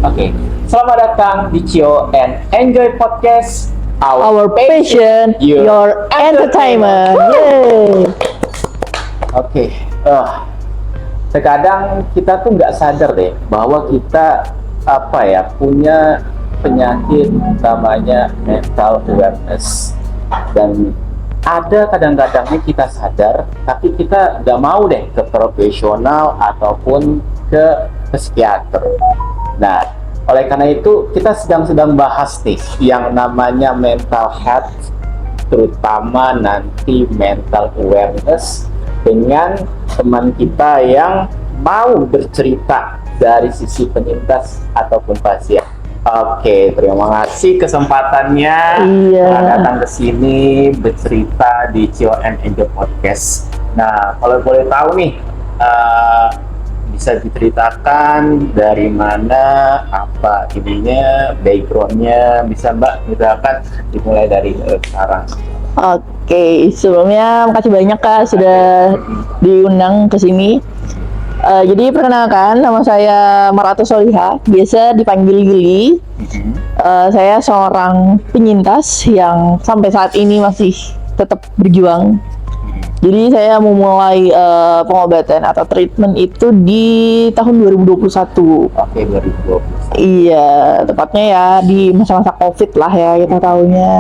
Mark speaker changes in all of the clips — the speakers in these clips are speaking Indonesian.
Speaker 1: Oke, selamat datang di Cio and Enjoy Podcast.
Speaker 2: Our passion, your entertainment. Yay.
Speaker 1: Oke, terkadang kita tuh nggak sadar deh bahwa kita punya penyakit namanya mental awareness, dan ada kadang-kadangnya kita sadar tapi kita nggak mau deh ke profesional ataupun ke psikiater. Nah, oleh karena itu kita sedang bahas nih yang namanya mental health, terutama nanti mental awareness, dengan teman kita yang mau bercerita dari sisi penyintas ataupun pasien. Oke, terima kasih kesempatannya datang ke sini bercerita di Cio and Enjoy Podcast. Nah, kalau boleh tahu nih, bisa diceritakan dari mana, apa ininya, backgroundnya, bisa Mbak ceritakan dimulai dari sekarang.
Speaker 2: Oke, sebelumnya makasih banyak Kak sudah diundang ke sini. Jadi perkenalkan, nama saya Maratu Soliha, biasa dipanggil Gili. Saya seorang penyintas yang sampai saat ini masih tetap berjuang. Jadi saya memulai pengobatan atau treatment itu di tahun 2021.
Speaker 1: Oke, 2021.
Speaker 2: Iya, tepatnya ya di masa-masa COVID lah ya kita tahunya.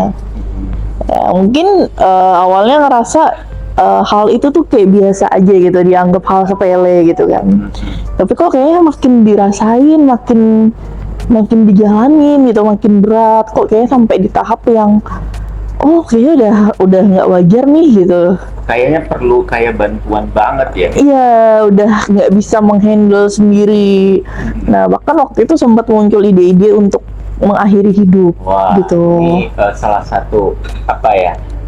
Speaker 2: Ya, mungkin awalnya ngerasa hal itu tuh kayak biasa aja gitu, dianggap hal sepele gitu kan. Tapi kok kayaknya makin dirasain, makin dijalanin gitu, makin berat. Kok kayaknya sampai di tahap yang kayaknya udah nggak wajar nih gitu.
Speaker 1: Kayaknya perlu kayak bantuan banget ya.
Speaker 2: Iya, udah nggak bisa menghandle sendiri. Nah, bahkan waktu itu sempat muncul ide-ide untuk mengakhiri hidup.
Speaker 1: Wah,
Speaker 2: gitu.
Speaker 1: Ini salah satu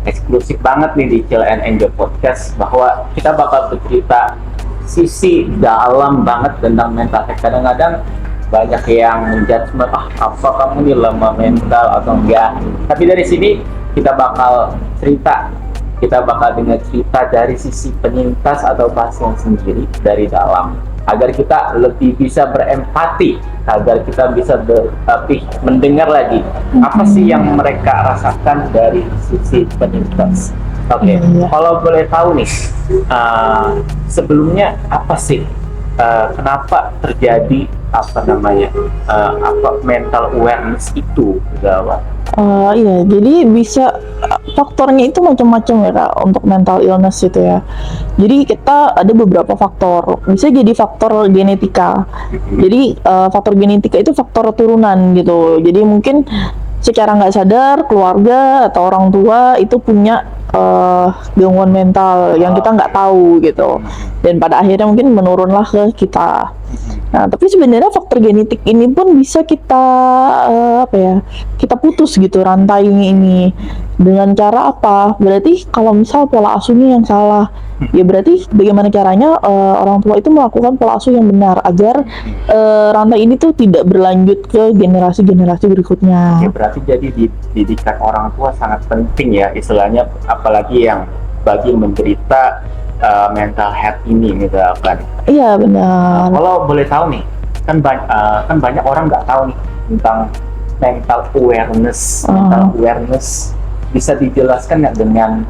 Speaker 1: eksklusif banget nih di Chill and Enjoy Podcast, bahwa kita bakal bercerita sisi dalam banget tentang mental health. Kadang-kadang banyak yang menjudgment, apa kamu nih lemah mental atau enggak. Tapi dari sini kita bakal dengar cerita dari sisi penyintas atau pasien sendiri dari dalam, agar kita lebih bisa berempati, agar kita bisa lebih mendengar lagi apa sih yang mereka rasakan dari sisi penyintas. Oke. Kalau boleh tahu nih, sebelumnya apa sih kenapa terjadi mental awareness itu gawat?
Speaker 2: Iya, jadi bisa faktornya itu macam-macam ya Kak untuk mental illness itu ya. Jadi kita ada beberapa faktor. Bisa jadi faktor genetika. Jadi faktor genetika itu faktor turunan gitu. Jadi mungkin secara nggak sadar keluarga atau orang tua itu punya gangguan mental yang kita nggak tahu gitu. Dan pada akhirnya mungkin menurunlah ke kita. Nah, tapi sebenarnya faktor genetik ini pun bisa kita kita putus gitu rantainya ini. Dengan cara apa? Berarti kalau misal pola asuhnya yang salah, ya berarti bagaimana caranya orang tua itu melakukan pola asuh yang benar agar rantai ini tuh tidak berlanjut ke generasi-generasi berikutnya.
Speaker 1: Ya, berarti jadi didikan orang tua sangat penting ya, istilahnya, apalagi yang bagi menderita mental health ini misalkan.
Speaker 2: Iya benar.
Speaker 1: Kalau boleh tahu nih, kan banyak orang nggak tahu nih tentang mental awareness. Mental awareness bisa dijelaskan nggak dengan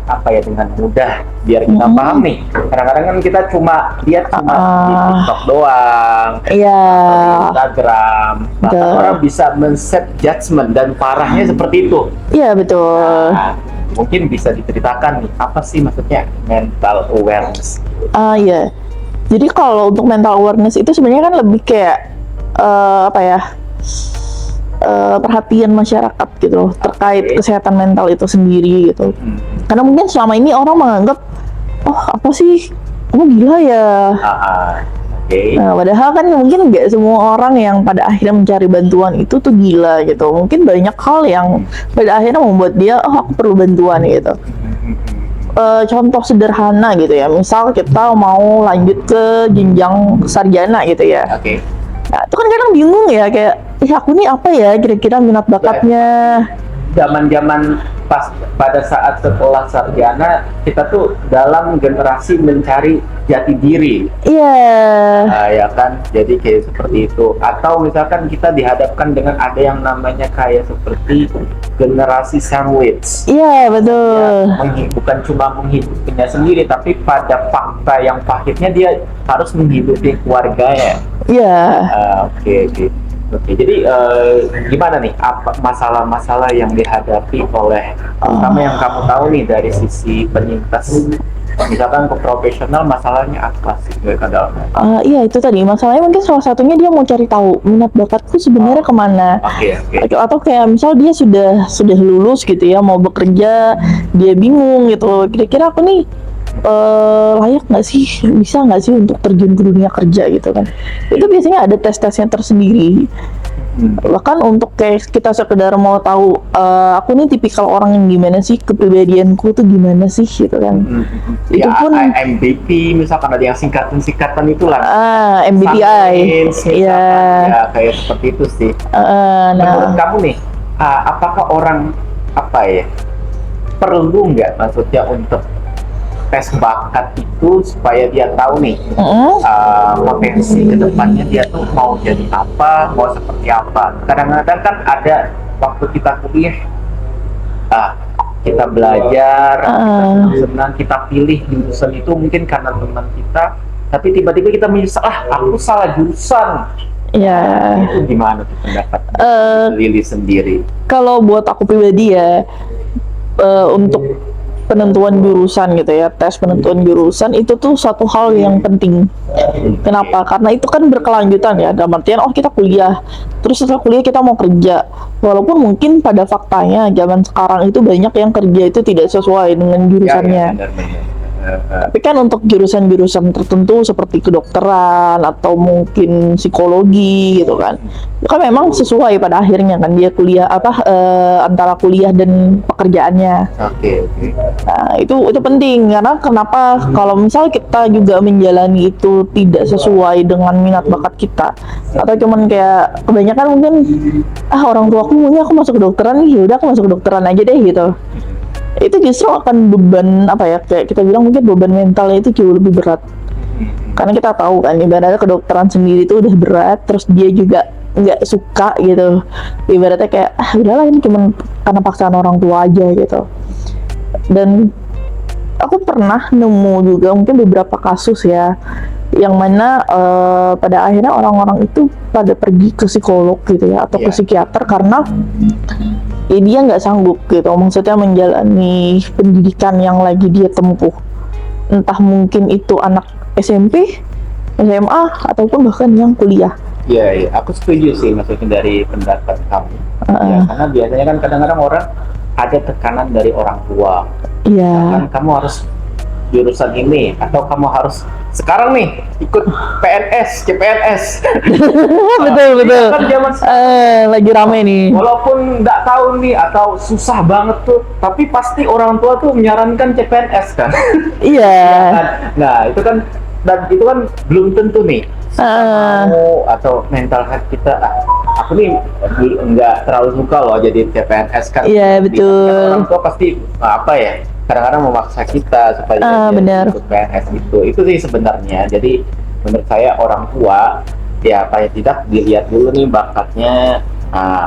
Speaker 1: mudah biar kita paham nih. Kadang-kadang kan kita cuma lihat di TikTok doang, di Instagram, bahkan orang bisa men-set judgment, dan parahnya seperti itu.
Speaker 2: Iya betul.
Speaker 1: Nah, mungkin bisa diceritakan nih, apa sih maksudnya mental awareness?
Speaker 2: Iya. Jadi kalau untuk mental awareness itu sebenarnya kan lebih kayak perhatian masyarakat gitu terkait kesehatan mental itu sendiri gitu. Karena mungkin selama ini orang menganggap, apa sih, kamu gila ya. Nah, padahal kan mungkin nggak semua orang yang pada akhirnya mencari bantuan itu tuh gila gitu. Mungkin banyak hal yang pada akhirnya membuat dia, aku perlu bantuan gitu. Contoh sederhana gitu ya, misal kita mau lanjut ke jenjang sarjana gitu ya. Nah, itu kan kadang bingung ya, kayak aku nih apa ya kira-kira minat bakatnya.
Speaker 1: zaman-zaman pas pada saat sekolah sarjana kita tuh dalam generasi mencari jati diri.
Speaker 2: Iya.
Speaker 1: Ya kan, jadi kayak seperti itu. Atau misalkan kita dihadapkan dengan ada yang namanya kayak seperti generasi sandwich.
Speaker 2: Iya, betul.
Speaker 1: Bukan cuma menghidupinya sendiri, tapi pada fakta yang pahitnya dia harus menghidupi keluarganya.
Speaker 2: Iya.
Speaker 1: Oke, jadi gimana nih apa masalah-masalah yang dihadapi oleh terutama yang kamu tahu nih dari sisi penyintas, misalkan ke profesional, masalahnya apa sih kadang?
Speaker 2: Iya, itu tadi masalahnya mungkin salah satunya dia mau cari tahu minat bakatku sebenarnya kemana.
Speaker 1: Oke.
Speaker 2: Atau kayak misal dia sudah lulus gitu ya, mau bekerja, dia bingung gitu, kira-kira aku nih layak nggak sih, bisa nggak sih untuk terjun ke dunia kerja gitu kan. Itu biasanya ada tes-tesnya tersendiri. Bahkan untuk kayak kita sekedar mau tahu aku nih tipikal orang yang gimana sih, kepribadianku tuh gimana sih gitu kan. Itu
Speaker 1: Ya,
Speaker 2: pun
Speaker 1: MBTI misalkan, ada yang singkatan itu lah.
Speaker 2: MBTI. Iya.
Speaker 1: Ya kayak seperti itu sih. Menurut
Speaker 2: Nah,
Speaker 1: kamu nih, apakah orang perlu nggak maksudnya untuk tes bakat itu supaya dia tahu nih potensi kedepannya dia tuh mau jadi apa, mau seperti apa. Kadang-kadang kan ada waktu kita kuliah, kita belajar, kita senang, kita pilih jurusan itu mungkin karena teman kita, tapi tiba-tiba kita menyesal, aku salah jurusan.
Speaker 2: ya.
Speaker 1: Itu gimana tuh pendapat Lili sendiri?
Speaker 2: Kalau buat aku pribadi ya, untuk penentuan jurusan gitu ya, tes penentuan jurusan itu tuh satu hal yang penting. Kenapa? Karena itu kan berkelanjutan ya, dalam artian kita kuliah, terus setelah kuliah kita mau kerja. Walaupun mungkin pada faktanya zaman sekarang itu banyak yang kerja itu tidak sesuai dengan jurusannya.
Speaker 1: Benar-benar.
Speaker 2: Tapi kan untuk jurusan-jurusan tertentu seperti kedokteran atau mungkin psikologi gitu kan, itu kan memang sesuai pada akhirnya kan dia kuliah antara kuliah dan pekerjaannya.
Speaker 1: Oke.
Speaker 2: Nah, itu penting karena kenapa kalau misal kita juga menjalani itu tidak sesuai dengan minat bakat kita, atau cuman kayak kebanyakan mungkin orang tua aku maunya aku masuk kedokteran nih, yaudah aku masuk kedokteran aja deh gitu. Itu justru akan beban kayak kita bilang mungkin beban mentalnya itu jauh lebih berat. Karena kita tahu kan ibaratnya kedokteran sendiri itu udah berat, terus dia juga nggak suka gitu. Ibaratnya kayak udahlah ini cuma karena paksaan orang tua aja gitu. Dan aku pernah nemu juga mungkin beberapa kasus ya, yang mana pada akhirnya orang-orang itu pada pergi ke psikolog gitu ya, atau ke psikiater karena dia nggak sanggup gitu, maksudnya menjalani pendidikan yang lagi dia tempuh, entah mungkin itu anak SMP, SMA, ataupun bahkan yang kuliah.
Speaker 1: Iya, aku setuju sih maksudnya dari pendapat kamu. Ya, karena biasanya kan kadang-kadang orang ada tekanan dari orang tua.
Speaker 2: Iya.
Speaker 1: Kan kamu harus jurusan ini, atau kamu harus sekarang nih ikut PNS, CPNS.
Speaker 2: Betul.
Speaker 1: Kan zaman
Speaker 2: Lagi rame nih.
Speaker 1: walaupun nggak tahu nih atau susah banget tuh, tapi pasti orang tua tuh menyarankan CPNS kan.
Speaker 2: Iya.
Speaker 1: Nah, itu kan, dan itu kan belum tentu nih kamu atau mental health kita. Aku nih nggak terlalu suka loh jadi CPNS kan.
Speaker 2: Iya, betul.
Speaker 1: Orang tua pasti kadang-kadang memaksa kita supaya
Speaker 2: benar.
Speaker 1: ikut PNS gitu. Itu sih sebenarnya. Jadi menurut saya orang tua ya paling tidak dilihat dulu nih bakatnya,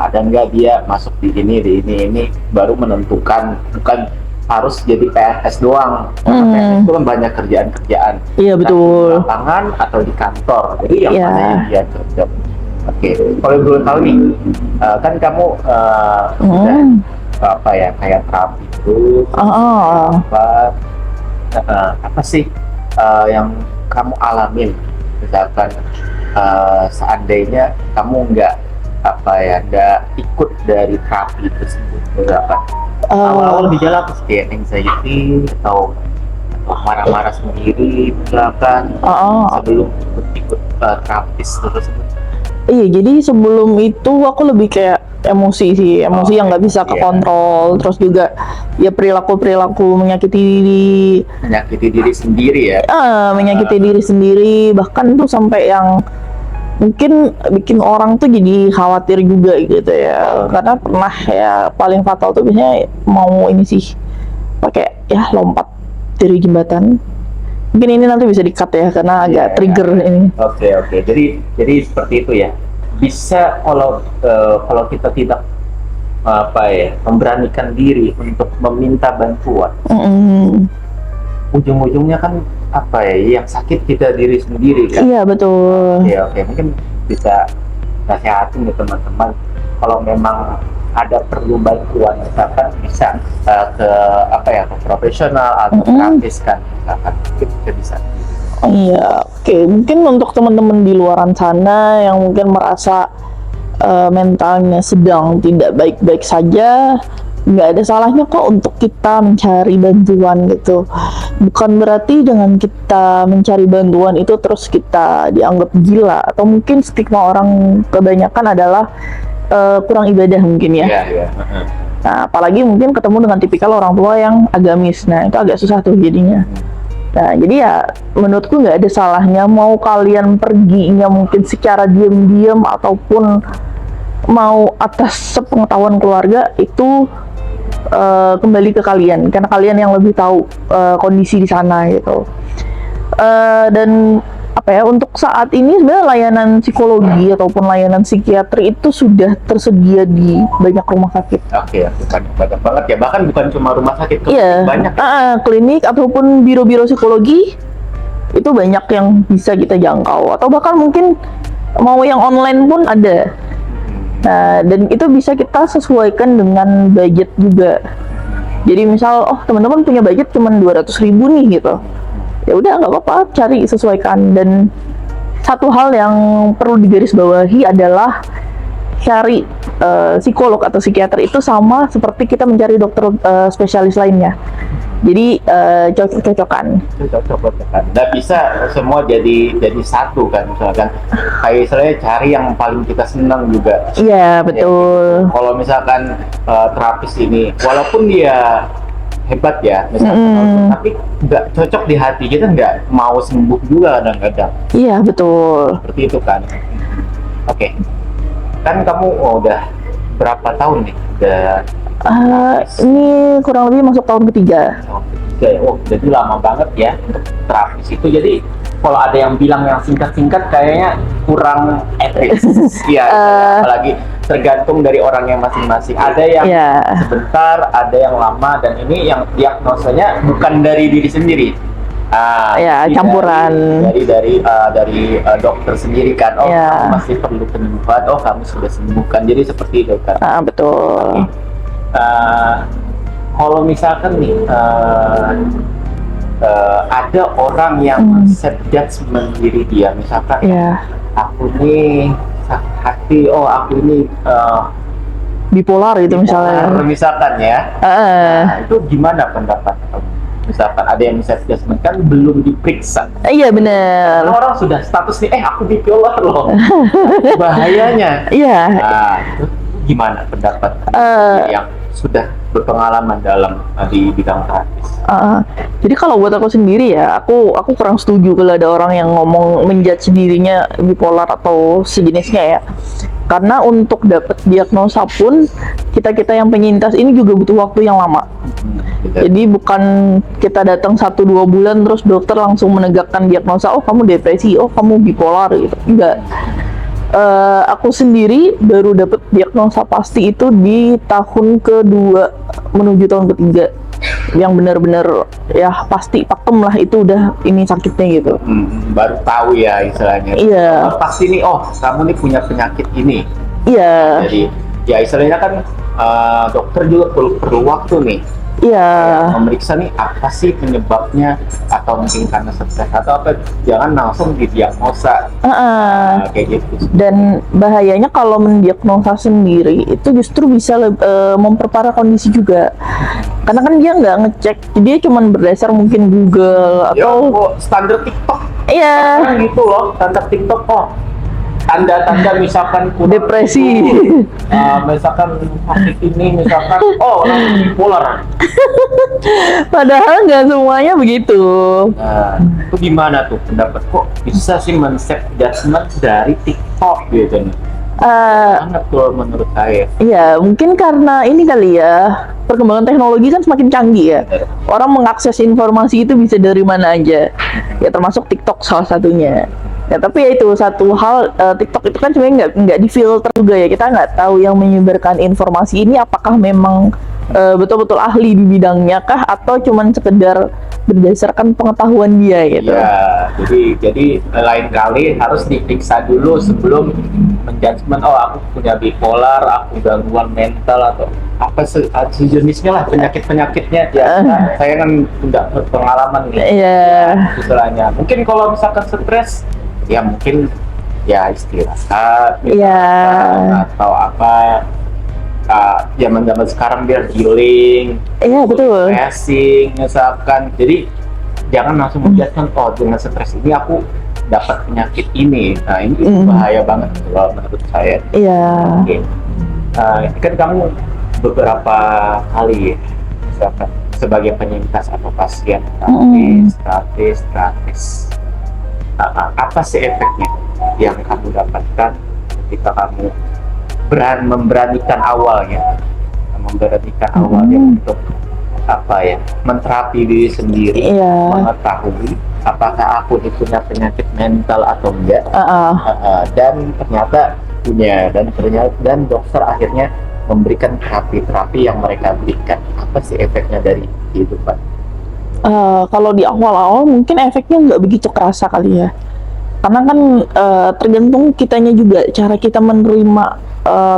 Speaker 1: ada nggak dia masuk di ini baru menentukan, bukan harus jadi PNS doang. Karena PNS itu kan banyak kerjaan-kerjaan.
Speaker 2: Iya, betul.
Speaker 1: Di lapangan atau di kantor. Jadi yang mana yang dia cocok. Oke, kalau belum tahu nih, kan kamu sudah kayak terapi itu, apa sih yang kamu alamin, misalkan seandainya kamu nggak ikut dari terapi tersebut, misalkan awal-awal gejala apa sih, kayak anxiety atau marah-marah sendiri misalkan sebelum ikut terapis tersebut.
Speaker 2: Iya, jadi sebelum itu aku lebih kayak emosi yang nggak bisa kekontrol, terus juga ya perilaku menyakiti
Speaker 1: diri sendiri ya.
Speaker 2: Menyakiti diri sendiri, bahkan tuh sampai yang mungkin bikin orang tuh jadi khawatir juga gitu ya, karena pernah ya paling fatal tuh biasanya mau ini sih pakai ya lompat dari jembatan. Mungkin ini nanti bisa di-cut ya karena agak
Speaker 1: Iya,
Speaker 2: trigger
Speaker 1: iya.
Speaker 2: ini.
Speaker 1: Oke. Jadi seperti itu ya. Bisa kalau kita tidak memberanikan diri untuk meminta bantuan,
Speaker 2: Mm-mm.
Speaker 1: ujung-ujungnya kan yang sakit kita diri sendiri kan.
Speaker 2: Iya betul.
Speaker 1: Oke, mungkin bisa nasihatin ke teman-teman kalau memang ada perlu bantuan, misalkan bisa ke profesional atau terapis kan, misalkan kita bisa.
Speaker 2: Iya, oke. Mungkin untuk teman-teman di luaran sana yang mungkin merasa mentalnya sedang tidak baik-baik saja, nggak ada salahnya kok untuk kita mencari bantuan gitu. Bukan berarti dengan kita mencari bantuan itu terus kita dianggap gila, atau mungkin stigma orang kebanyakan adalah kurang ibadah mungkin ya.
Speaker 1: Iya.
Speaker 2: Nah, apalagi mungkin ketemu dengan tipikal orang tua yang agamis. Nah, itu agak susah tuh jadinya. Nah, jadi ya menurutku nggak ada salahnya mau kalian perginya mungkin secara diam-diam ataupun mau atas sepengetahuan keluarga, itu kembali ke kalian, karena kalian yang lebih tahu kondisi di sana gitu. Dan untuk saat ini sebenarnya layanan psikologi ataupun layanan psikiatri itu sudah tersedia di banyak rumah sakit.
Speaker 1: Oke, banyak banget ya, bahkan bukan cuma rumah sakit,
Speaker 2: Iya,
Speaker 1: banyak.
Speaker 2: klinik ataupun biro-biro psikologi itu banyak yang bisa kita jangkau, atau bahkan mungkin mau yang online pun ada. Nah, dan itu bisa kita sesuaikan dengan budget juga. Jadi misal, teman-teman punya budget cuma 200.000 nih gitu, ya udah nggak apa-apa, cari sesuaikan. Dan satu hal yang perlu digarisbawahi adalah cari psikolog atau psikiater itu sama seperti kita mencari dokter spesialis lainnya. Jadi cocok-cocokan.
Speaker 1: Nggak bisa semua jadi satu kan, misalkan kayak istilahnya cari yang paling kita senang juga.
Speaker 2: Iya betul.
Speaker 1: Kalau misalkan terapis ini, walaupun dia hebat ya, misalkan, tapi nggak cocok di hati kita, nggak mau sembuh juga kadang-kadang.
Speaker 2: Iya betul.
Speaker 1: Seperti itu kan. Oke. Kan kamu udah berapa tahun nih?
Speaker 2: Ini kurang lebih masuk tahun ketiga.
Speaker 1: Jadi lama banget ya untuk terapis itu. Jadi kalau ada yang bilang yang singkat-singkat kayaknya kurang etis. Iya, apalagi tergantung dari orang yang masing-masing. Ada yang sebentar, ada yang lama, dan ini yang diagnosanya bukan dari diri sendiri.
Speaker 2: Campuran
Speaker 1: dari dokter sendiri kan. Kamu masih perlu penyembuhan. Kamu sudah sembuhkan. Jadi seperti itu kan.
Speaker 2: Betul.
Speaker 1: Kalau misalkan nih ada orang yang set judgment diri dia, misalkan aku nih sakit hati, aku ini
Speaker 2: bipolar gitu misalnya.
Speaker 1: Misalkan ya. Itu gimana pendapat kamu? Misalkan ada yang set judgment kan belum diperiksa.
Speaker 2: Iya benar.
Speaker 1: Orang sudah status nih, aku bipolar loh. Bahayanya.
Speaker 2: Iya.
Speaker 1: Itu gimana pendapat yang sudah berpengalaman dalam di bidang terapis?
Speaker 2: Jadi kalau buat aku sendiri ya, aku kurang setuju kalau ada orang yang ngomong menjudge dirinya bipolar atau sejenisnya ya. Karena untuk dapat diagnosa pun kita yang penyintas ini juga butuh waktu yang lama. Jadi bukan kita datang 1-2 bulan terus dokter langsung menegakkan diagnosa, kamu depresi, kamu bipolar gitu. Enggak. Aku sendiri baru dapat diagnosa pasti itu di tahun kedua menuju tahun ketiga, yang benar-benar ya pasti pakem lah itu udah ini sakitnya gitu.
Speaker 1: Baru tahu ya istilahnya.
Speaker 2: Iya.
Speaker 1: Pasti nih, kamu nih punya penyakit ini.
Speaker 2: Iya.
Speaker 1: Jadi ya istilahnya kan dokter juga perlu waktu nih.
Speaker 2: Iya.
Speaker 1: Memeriksa nih apa sih penyebabnya, atau mungkin karena stres atau apa, jangan langsung didiagnosa. Kayak gitu.
Speaker 2: Dan bahayanya kalau mendiagnosa sendiri itu justru bisa memperparah kondisi juga, karena kan dia nggak ngecek, dia cuma berdasar mungkin Google atau
Speaker 1: standar TikTok.
Speaker 2: Iya.
Speaker 1: Gitu loh, standar TikTok. tanda-tanda misalkan kurang
Speaker 2: Depresi.
Speaker 1: tidur, misalkan sakit ini, misalkan orang bipolar.
Speaker 2: Padahal nggak semuanya begitu.
Speaker 1: Nah, itu gimana tuh pendapat kok bisa sih men-set judgment dari TikTok gitu nih? Banget tuh menurut saya.
Speaker 2: Ya mungkin karena ini kali ya, perkembangan teknologi kan semakin canggih ya. Orang mengakses informasi itu bisa dari mana aja. Ya termasuk TikTok salah satunya. Ya tapi ya itu satu hal, TikTok itu kan sebenarnya nggak difilter juga ya. Kita nggak tahu yang menyebarkan informasi ini apakah memang betul-betul ahli di bidangnya kah, atau cuman sekedar berdasarkan pengetahuan dia gitu.
Speaker 1: Ya, jadi lain kali harus diperiksa dulu sebelum menjudgment, aku punya bipolar, aku gangguan mental atau apa sejenisnya lah, penyakitnya. Ya, saya kan tidak berpengalaman nih.
Speaker 2: Iya.
Speaker 1: Istilahnya. Mungkin kalau misalkan stres, ya mungkin ya istirahat,
Speaker 2: Iya.
Speaker 1: atau apa. Zaman sekarang biar healing,
Speaker 2: Iya betul.
Speaker 1: refreshing misalkan. Jadi jangan langsung menjudgment, dengan stres ini aku dapat penyakit ini. Nah ini bahaya banget kalau menurut saya.
Speaker 2: Iya.
Speaker 1: Oke. Kan kamu beberapa kali misalkan sebagai penyintas atau pasien terapis. Apa sih efeknya yang kamu dapatkan ketika kamu memberanikan awalnya untuk menterapi diri sendiri, mengetahui apakah aku ini punya penyakit mental atau enggak, dan ternyata punya, dan dokter akhirnya memberikan terapi yang mereka berikan. Apa sih efeknya dari kehidupan?
Speaker 2: Kalau di awal-awal mungkin efeknya nggak begitu kerasa kali ya, karena kan tergantung kitanya juga, cara kita menerima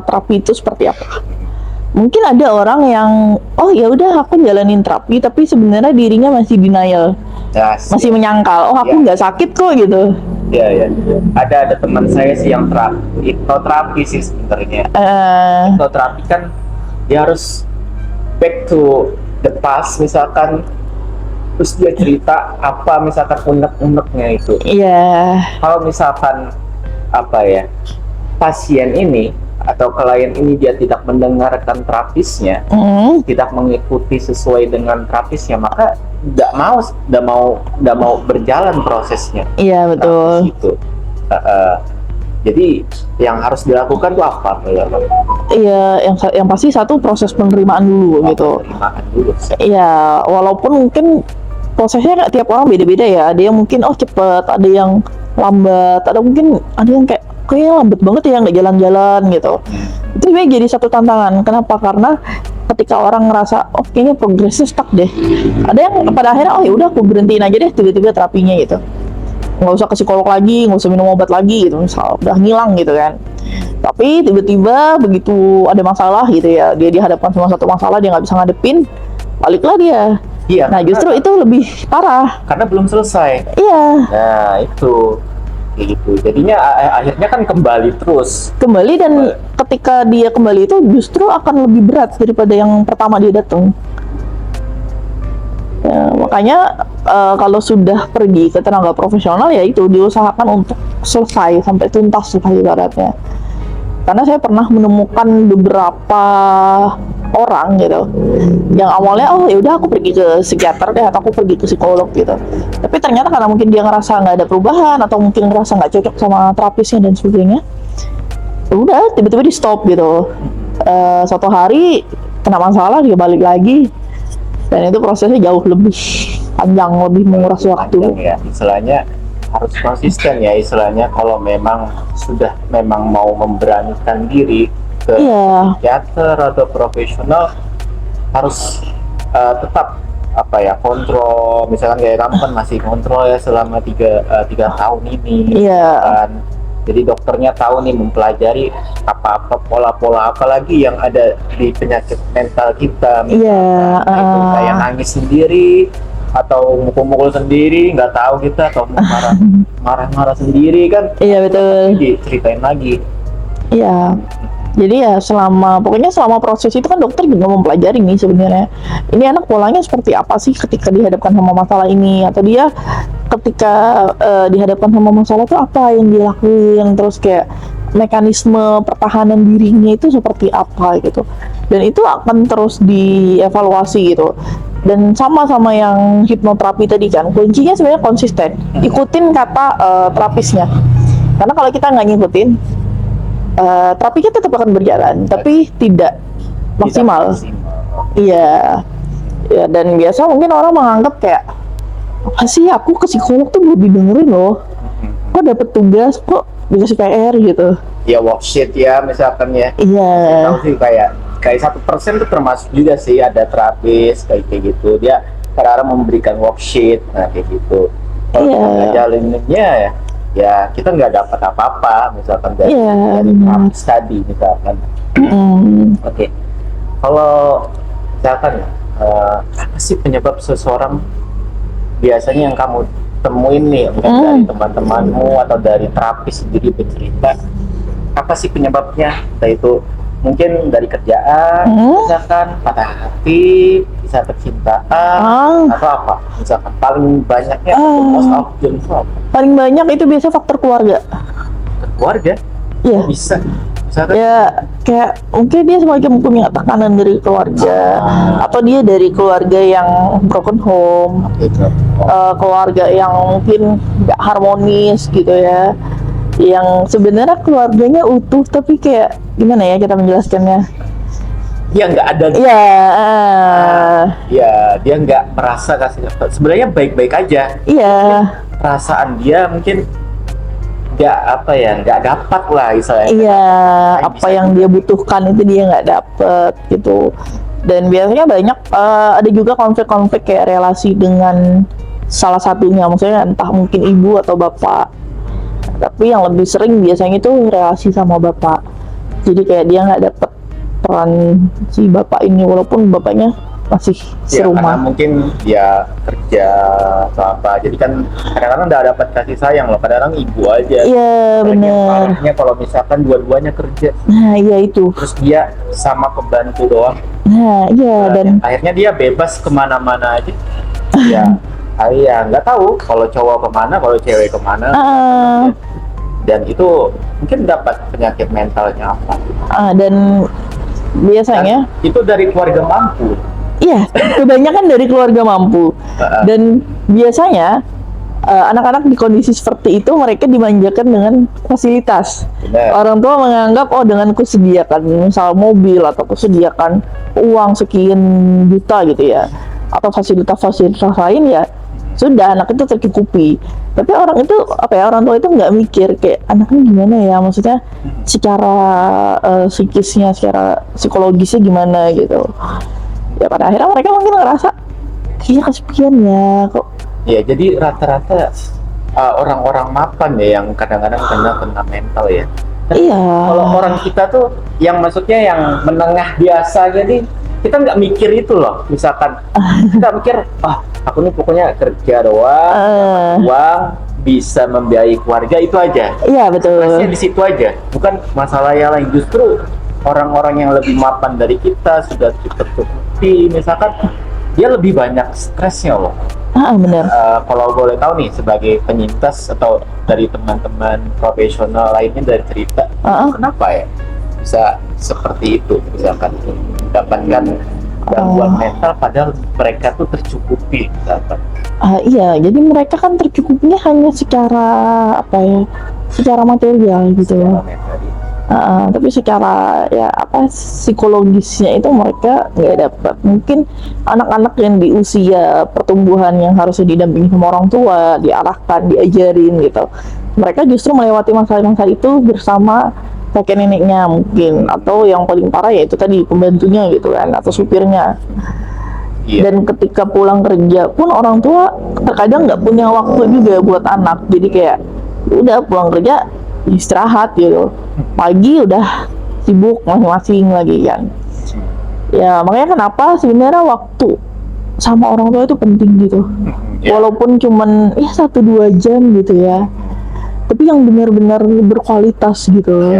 Speaker 2: terapi itu seperti apa. Mungkin ada orang yang ya udah aku jalanin terapi, tapi sebenarnya dirinya masih denial, masih menyangkal aku nggak sakit kok gitu.
Speaker 1: Ya. Ada teman saya sih yang hipnoterapi sih sebenarnya. Hipnoterapi kan dia harus back to the past misalkan, terus dia cerita apa misalkan unek-uneknya itu.
Speaker 2: Iya.
Speaker 1: Kalau misalkan pasien ini atau klien ini dia tidak mendengarkan terapisnya, tidak mengikuti sesuai dengan terapisnya, maka tidak mau berjalan prosesnya.
Speaker 2: Iya betul.
Speaker 1: Itu. Jadi yang harus dilakukan tuh apa?
Speaker 2: Iya, yang pasti satu proses penerimaan dulu gitu.
Speaker 1: Penerimaan dulu.
Speaker 2: Iya, walaupun mungkin prosesnya tiap orang beda-beda ya. Ada yang mungkin cepet, ada yang lambat, ada yang kayaknya lambat banget ya, nggak jalan-jalan gitu. Itu sebenarnya jadi satu tantangan. Kenapa? Karena ketika orang ngerasa kayaknya progresnya stuck deh, ada yang pada akhirnya ya udah aku berhentiin aja deh tiba-tiba terapinya gitu, nggak usah ke psikolog lagi, nggak usah minum obat lagi gitu, misal udah ngilang gitu kan. Tapi tiba-tiba begitu ada masalah gitu ya, dia dihadapkan sama satu masalah dia nggak bisa ngadepin, baliklah dia.
Speaker 1: Iya,
Speaker 2: nah justru itu lebih parah
Speaker 1: karena belum selesai.
Speaker 2: Iya.
Speaker 1: Nah itu gitu, jadinya akhirnya kan kembali,
Speaker 2: dan ketika dia kembali itu justru akan lebih berat daripada yang pertama dia datang. Ya, makanya kalau sudah pergi ke tenaga profesional ya itu diusahakan untuk selesai sampai tuntas lah ibaratnya. Karena saya pernah menemukan beberapa orang gitu yang awalnya ya udah aku pergi ke psikiater deh atau aku pergi ke psikolog gitu, tapi ternyata karena mungkin dia ngerasa nggak ada perubahan atau mungkin ngerasa nggak cocok sama terapisnya dan sebagainya, ya udah tiba-tiba di stop gitu. Suatu hari kena masalah dia balik lagi, dan itu prosesnya jauh lebih panjang, lebih menguras waktu.
Speaker 1: Ya, istilahnya harus konsisten ya, istilahnya kalau memang sudah mau memberanikan diri ke psikiater atau profesional, harus tetap kontrol. Misalkan kayak kamu kan masih kontrol ya selama 3 tahun ini. Kan? Jadi dokternya tahu nih, mempelajari apa-apa pola-pola apa lagi yang ada di penyakit mental kita. Itu kayak nangis sendiri atau mukul-mukul sendiri, nggak tahu kita, atau marah-marah sendiri kan.
Speaker 2: Iya betul.
Speaker 1: Diceritain lagi.
Speaker 2: Iya. Jadi ya selama proses itu kan dokter juga mempelajari nih sebenarnya, ini anak polanya seperti apa sih ketika dihadapkan sama masalah ini, atau dia ketika dihadapkan sama masalah tuh apa yang dilakuin, terus kayak mekanisme pertahanan dirinya itu seperti apa gitu, dan itu akan terus dievaluasi gitu. Dan sama yang hipnoterapi tadi kan, kuncinya sebenarnya konsisten, ikutin kata terapisnya, karena kalau kita nggak ngikutin, terapinya tetap akan berjalan tapi tidak maksimal. Iya, ya, dan biasa mungkin orang menganggap kayak, apa sih, aku ke psikolog tuh belum didengerin loh, kok dapet tugas, kok dikasih PR gitu.
Speaker 1: Ya worksheet ya misalkan ya.
Speaker 2: Iya.
Speaker 1: Tahu sih kayak 1% tuh termasuk juga sih, ada terapis kayak gitu, dia kadang memberikan worksheet, nah kayak gitu. Kalau kita ngajalinnya ya kita nggak dapat apa-apa misalkan dari terapis tadi misalkan. Oke. Kalau misalkan apa sih penyebab seseorang biasanya yang kamu temuin nih, mungkin dari teman-temanmu atau dari terapis sendiri bercerita, apa sih penyebabnya? Entah itu mungkin dari kerjaan, misalkan patah hati, bisa percintaan, atau apa? Misalkan paling banyaknya most often itu apa?
Speaker 2: Paling banyak itu biasa faktor keluarga.
Speaker 1: Keluarga?
Speaker 2: Iya.
Speaker 1: Bisa. Misalkan,
Speaker 2: Ya kayak mungkin dia semacam punya tekanan dari keluarga, atau dia dari keluarga yang broken home, keluarga yang mungkin nggak harmonis gitu ya, yang sebenarnya keluarganya utuh tapi kayak gimana ya kita menjelaskannya,
Speaker 1: dia nggak ada.
Speaker 2: Iya.
Speaker 1: Ya dia nggak merasa kasih, sebenarnya baik-baik aja.
Speaker 2: Iya.
Speaker 1: Perasaan dia mungkin nggak dapat lah istilahnya.
Speaker 2: Iya, apa yang dia butuhkan itu dia nggak dapet gitu. Dan biasanya banyak ada juga konflik-konflik kayak relasi dengan salah satunya, maksudnya entah mungkin ibu atau bapak. Tapi yang lebih sering biasanya itu relasi sama bapak. Jadi kayak dia nggak dapet peran si bapak ini, walaupun bapaknya masih serumah.
Speaker 1: Karena mungkin dia kerja atau apa, jadi kan kadang-kadang nggak dapat kasih sayang loh, kadang-kadang ibu aja.
Speaker 2: Iya benar.
Speaker 1: Parahnya kalau misalkan dua-duanya kerja,
Speaker 2: nah iya itu,
Speaker 1: terus dia sama pembantu doang,
Speaker 2: nah iya, dan
Speaker 1: akhirnya dia bebas kemana-mana aja. Ya nggak tahu kalau cowok kemana, kalau cewek kemana. Dan itu mungkin dapat penyakit mentalnya apa.
Speaker 2: Dan biasanya
Speaker 1: dan itu dari keluarga mampu.
Speaker 2: Iya, kebanyakan dari keluarga mampu. Dan biasanya anak-anak di kondisi seperti itu mereka dimanjakan dengan fasilitas. Orang tua menganggap, oh dengan kusediakan misal mobil atau kusediakan uang sekian juta gitu ya, atau fasilitas-fasilitas lain ya sudah, anak itu tercukupi. Tapi orang itu orang tua itu nggak mikir kayak anaknya gimana ya, maksudnya secara psikisnya, secara psikologisnya gimana gitu. Ya pada akhirnya mereka mungkin ngerasa kayaknya kesepian ya kok.
Speaker 1: Ya jadi rata-rata orang-orang mapan ya yang kadang-kadang kena mental ya.
Speaker 2: Iya.
Speaker 1: Kalau orang kita tuh yang maksudnya yang menengah biasa, jadi kita nggak mikir itu loh. Misalkan kita mikir, aku nih pokoknya kerja doang, uang bisa membiayai keluarga, itu aja.
Speaker 2: Iya betul.
Speaker 1: Stresnya di situ aja, bukan masalah yang lain. Justru orang-orang yang lebih mapan dari kita sudah tercukupi, misalkan dia lebih banyak stresnya loh.
Speaker 2: Benar.
Speaker 1: Kalau boleh tahu nih sebagai penyintas atau dari teman-teman profesional lainnya dari cerita, kenapa ya bisa seperti itu, misalkan mendapatkan gangguan mental padahal mereka tuh tercukupi misalkan.
Speaker 2: Iya, jadi mereka kan tercukupnya hanya secara secara material gitu ya. Tapi secara psikologisnya itu mereka nggak dapat. Mungkin anak-anak yang di usia pertumbuhan yang harusnya didampingi sama orang tua, diarahkan, diajarin gitu, mereka justru melewati masa-masa itu bersama kakek neneknya mungkin, atau yang paling parah ya itu tadi pembantunya gitu kan, atau supirnya. Dan ketika pulang kerja pun orang tua terkadang nggak punya waktu juga buat anak, jadi kayak udah pulang kerja istirahat gitu, pagi udah sibuk masing-masing lagi kan. Ya makanya kenapa sebenarnya waktu sama orang tua itu penting gitu, walaupun cuman 1-2 jam gitu ya, tapi yang benar-benar berkualitas gitu.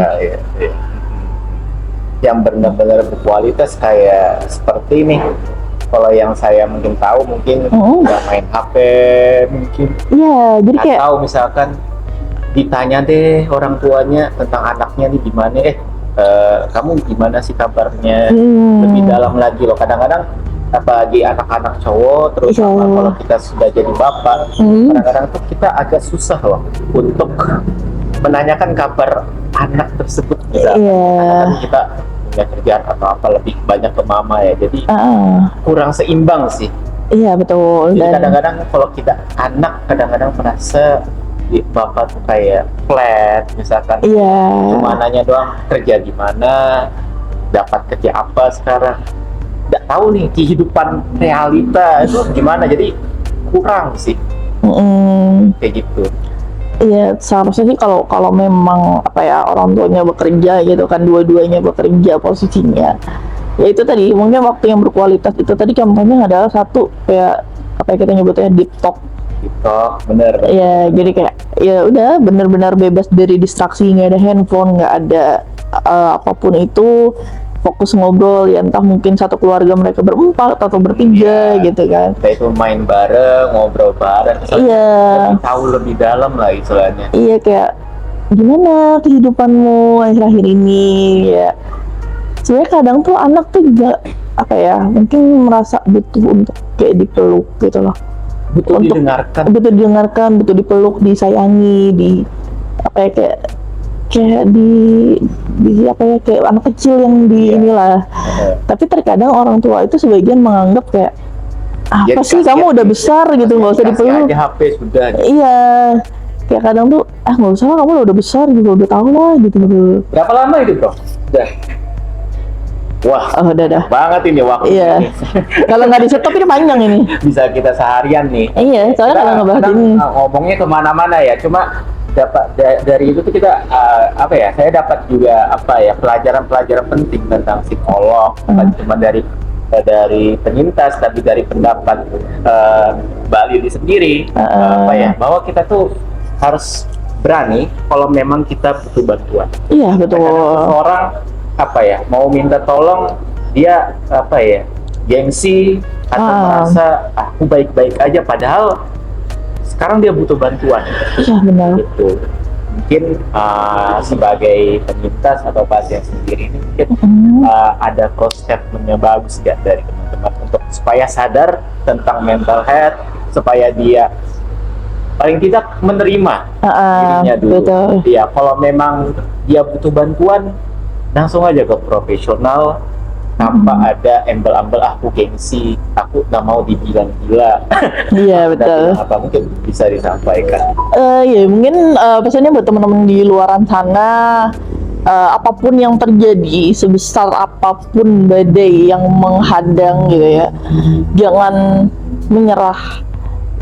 Speaker 1: Yang benar-benar berkualitas kayak seperti ini, Kalau yang saya mungkin tahu mungkin nggak main HP mungkin,
Speaker 2: Iya, jadi kayak
Speaker 1: atau misalkan ditanya deh orang tuanya tentang anaknya nih gimana, kamu gimana sih kabarnya, lebih dalam lagi loh. Kadang-kadang apalagi anak-anak cowok, terutama
Speaker 2: Iya.
Speaker 1: kalau kita sudah jadi bapak, kadang-kadang tuh kita agak susah loh untuk menanyakan kabar anak tersebut. Bisa kadang-kadang kita punya kerjaan atau apa lebih banyak ke mama ya, jadi kurang seimbang sih.
Speaker 2: Iya betul.
Speaker 1: Jadi
Speaker 2: Dan
Speaker 1: kadang-kadang kalau kita anak kadang-kadang merasa bapak tuh kayak flat, misalkan cuma nanya doang kerja di mana, dapat kerja apa sekarang, nggak tahu nih kehidupan realita itu gimana, jadi kurang sih kayak gitu.
Speaker 2: Iya, seharusnya sih kalau memang apa ya, orang tuanya bekerja gitu kan, dua-duanya bekerja posisinya. Ya itu tadi mungkin waktu yang berkualitas itu tadi, contohnya adalah satu kayak apa ya, kita nyebutnya deep talk.
Speaker 1: TikTok, bener.
Speaker 2: Ya, jadi kayak ya udah benar-benar bebas dari distraksi, nggak ada handphone, nggak ada apapun itu, fokus ngobrol ya, entah mungkin satu keluarga mereka berempat atau bertiga gitu kan.
Speaker 1: Kita itu main bareng, ngobrol bareng, lebih tahu lebih dalam lah istilahnya.
Speaker 2: Iya, kayak gimana kehidupanmu akhir-akhir ini ya. Sebenarnya kadang tuh anak tuh juga apa ya, mungkin merasa butuh untuk kayak dipeluk gitu loh.
Speaker 1: Butuh didengarkan,
Speaker 2: butuh dipeluk, disayangi, di apa ya, kayak di apa ya, kayak anak kecil yang di inilah. Tapi terkadang orang tua itu sebagian menganggap kayak apa sih, kamu udah besar gitu, nggak usah dipeluk.
Speaker 1: Aja HP sudah.
Speaker 2: Iya, kayak kadang tuh nggak usah lah, kamu udah besar gitu, udah tahu lah gitu.
Speaker 1: Berapa lama itu bro? Udah. Wah,
Speaker 2: udah
Speaker 1: banget ini waktu.
Speaker 2: Iya. Kalau nggak di stop ini panjang ini.
Speaker 1: Bisa kita seharian nih.
Speaker 2: Iya, soalnya kalau ngebahas ini
Speaker 1: ngomongnya kemana-mana ya. Cuma dapat dari itu tuh kita apa ya? Saya dapat juga apa ya, pelajaran-pelajaran penting tentang psikolog, bukan cuma dari penyintas, tapi dari pendapat Mbak Lili sendiri, apa ya? Bahwa kita tuh harus berani kalau memang kita butuh bantuan.
Speaker 2: Iya betul.
Speaker 1: Orang apa ya, mau minta tolong dia apa ya, gengsi atau merasa aku baik-baik aja, padahal sekarang dia butuh bantuan.
Speaker 2: Iya benar.
Speaker 1: Gitu. Mungkin sebagai penyintas atau pasien sendiri ini mungkin ada close statement-nya bagus ya dari teman-teman untuk supaya sadar tentang mental health, supaya dia paling tidak menerima dirinya dulu. Iya, kalau memang dia butuh bantuan, langsung aja ke profesional tanpa ada embel-embel aku gengsi, aku nggak mau dibilang gila.
Speaker 2: Iya betul.
Speaker 1: Apa mungkin bisa disampaikan?
Speaker 2: Ya mungkin pesannya buat teman-teman di luaran sana, apapun yang terjadi, sebesar apapun badai yang menghadang gitu ya, jangan menyerah.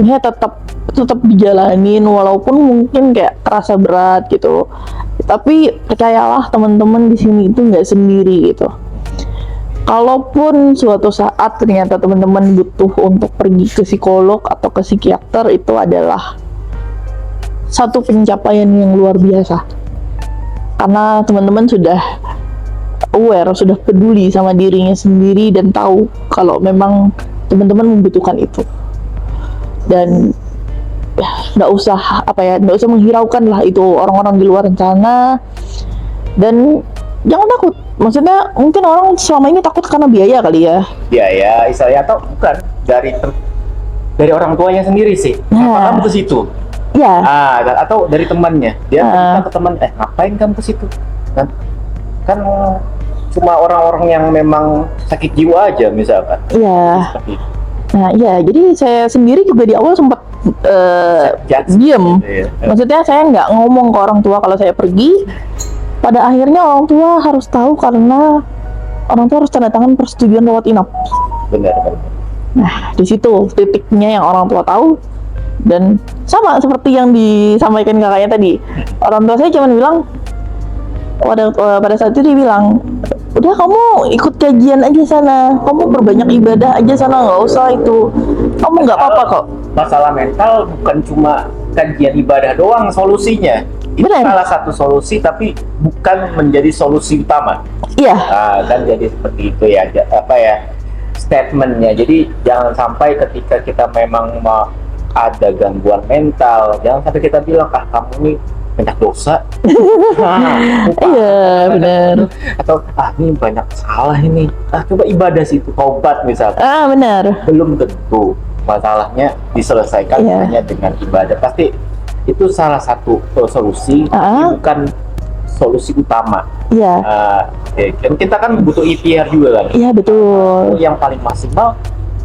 Speaker 2: Ya tetap dijalanin walaupun mungkin kayak terasa berat gitu. Tapi percayalah teman-teman, di sini itu nggak sendiri gitu. Kalaupun suatu saat ternyata teman-teman butuh untuk pergi ke psikolog atau ke psikiater, itu adalah satu pencapaian yang luar biasa. Karena teman-teman sudah aware, sudah peduli sama dirinya sendiri dan tahu kalau memang teman-teman membutuhkan itu. Dan nggak usah menghiraukan lah itu orang-orang di luar sana, dan jangan takut. Maksudnya mungkin orang selama ini takut karena biaya kali ya.
Speaker 1: Biaya, istilahnya, atau bukan dari orang tuanya sendiri sih. Apa kamu ke situ?
Speaker 2: Iya.
Speaker 1: Atau dari temannya. Dia minta ke teman, ngapain kamu ke situ? Kan cuma orang-orang yang memang sakit jiwa aja misalkan.
Speaker 2: Iya. Nah, iya, jadi saya sendiri juga di awal sempat diem. Maksudnya saya nggak ngomong ke orang tua kalau saya pergi. Pada akhirnya orang tua harus tahu karena orang tua harus tanda tangan persetujuan rawat inap.
Speaker 1: Benar.
Speaker 2: Nah, di situ titiknya yang orang tua tahu. Dan sama seperti yang disampaikan kakaknya tadi, orang tua saya cuma bilang, pada saat itu dia bilang, udah kamu ikut kajian aja sana, kamu perbanyak ibadah aja sana, nggak usah itu, kamu nggak apa-apa kok.
Speaker 1: Masalah mental bukan cuma kajian ibadah doang solusinya. Itu salah satu solusi, tapi bukan menjadi solusi utama.
Speaker 2: Iya.
Speaker 1: Kan jadi seperti itu ya, apa ya, statementnya. Jadi jangan sampai ketika kita memang mau ada gangguan mental, jangan sampai kita bilang kamu ini banyak dosa.
Speaker 2: Iya, benar.
Speaker 1: Atau ini banyak salah ini. Coba ibadah situ, taubat misalnya.
Speaker 2: Benar.
Speaker 1: Belum tentu masalahnya diselesaikan hanya dengan ibadah. Pasti itu salah satu solusi, tapi bukan solusi utama.
Speaker 2: Iya.
Speaker 1: Dan kita kan butuh ikhtiar juga kan.
Speaker 2: Iya, betul.
Speaker 1: Yang paling maksimal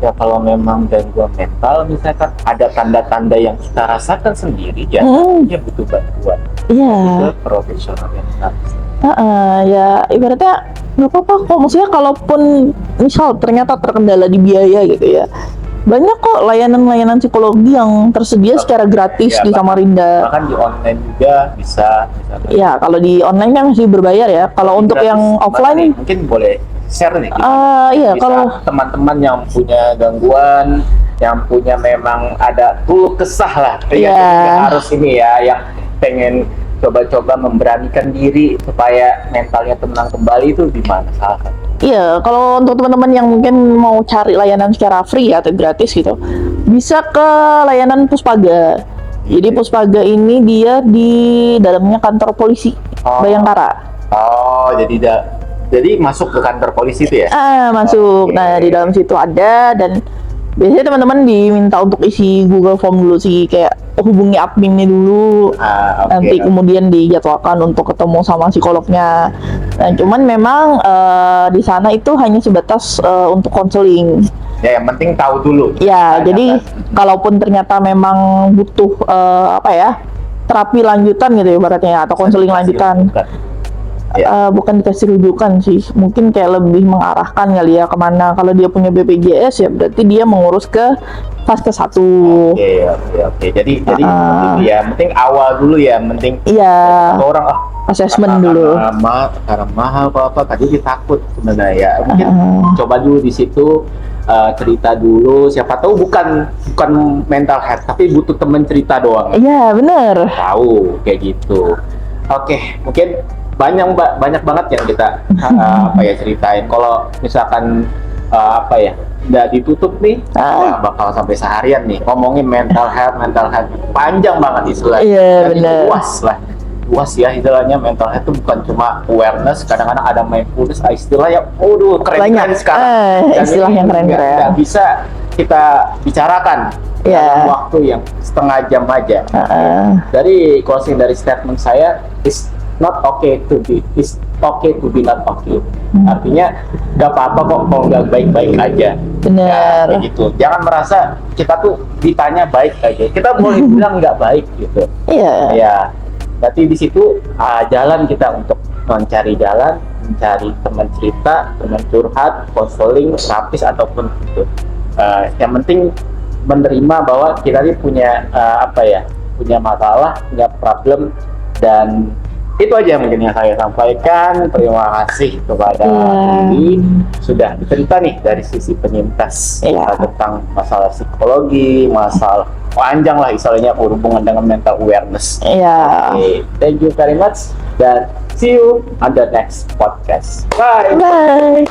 Speaker 1: ya kalau memang gangguan mental misalkan ada tanda-tanda yang kita rasakan sendiri ya, dia butuh bantuan.
Speaker 2: Iya.
Speaker 1: Ke profesional yang
Speaker 2: ya ibaratnya nggak apa-apa kok. Maksudnya kalaupun misal ternyata terkendala di biaya gitu ya, banyak kok layanan-layanan psikologi yang tersedia secara gratis di Samarinda.
Speaker 1: Bahkan di online juga bisa.
Speaker 2: Ya kalau di online kan masih berbayar ya. Kalau untuk
Speaker 1: gratis,
Speaker 2: yang offline
Speaker 1: mungkin boleh share nih.
Speaker 2: Iya,
Speaker 1: bisa
Speaker 2: kalau
Speaker 1: teman-teman yang punya gangguan, yang punya memang ada keluh kesah lah, ya harus ini ya, yang pengen coba-coba memberanikan diri supaya mentalnya tenang kembali, itu di mana salah satu?
Speaker 2: Iya, kalau untuk teman-teman yang mungkin mau cari layanan secara free atau gratis gitu, bisa ke layanan Puspaga. Jadi Puspaga ini dia di dalamnya kantor polisi Bayangkara.
Speaker 1: Jadi masuk ke kantor polisi itu ya?
Speaker 2: Masuk. Nah, di dalam situ ada, dan biasanya teman-teman diminta untuk isi Google Form dulu sih, kayak hubungi adminnya dulu. Nanti kemudian dijadwalkan untuk ketemu sama psikolognya. Nah, cuman memang di sana itu hanya sebatas untuk konseling.
Speaker 1: Ya, yang penting tahu dulu.
Speaker 2: Ya, jadi kalaupun ternyata memang butuh terapi lanjutan gitu ibaratnya, atau konseling lanjutan. Bukan dikasih rujukan sih, mungkin kayak lebih mengarahkan kali ya kemana. Kalau dia punya BPJS ya berarti dia mengurus ke fase 1.
Speaker 1: Oke. Jadi ya, penting awal dulu ya, penting orang
Speaker 2: assessment dulu.
Speaker 1: Karena mahal apa tadi dia takut sebenarnya ya. Mungkin coba dulu di situ cerita dulu, siapa tahu bukan mental health tapi butuh temen cerita doang.
Speaker 2: Iya, bener.
Speaker 1: Tahu kayak gitu. Oke, mungkin banyak banget yang kita ceritain. Kalau misalkan udah ditutup nih, bakal sampai seharian nih ngomongin mental health panjang banget istilahnya.
Speaker 2: Iya, benar.
Speaker 1: Luas ya istilahnya. Mental health itu bukan cuma awareness, kadang-kadang ada mindfulness, istilahnya keren sekarang.
Speaker 2: Istilah yang keren.
Speaker 1: Nggak bisa kita bicarakan dalam waktu yang setengah jam aja. Dari closing dari statement saya, is okay to be not okay. Artinya nggak apa-apa kok kalau nggak baik-baik aja.
Speaker 2: Benar.
Speaker 1: Ya, gitu. Jangan merasa kita tuh ditanya baik aja. Kita boleh bilang nggak baik gitu.
Speaker 2: Iya.
Speaker 1: Ya. Berarti di situ jalan kita untuk mencari teman cerita, teman curhat, konseling, terapis ataupun gitu. Yang penting menerima bahwa kita ini punya punya masalah, punya problem, dan itu aja mungkin yang saya sampaikan. Terima kasih kepada Lili sudah cerita nih dari sisi penyintas tentang masalah psikologi, masalah panjang lah istilahnya berhubungan dengan mental awareness. Okay. Thank you very much dan see you on the next podcast. Bye.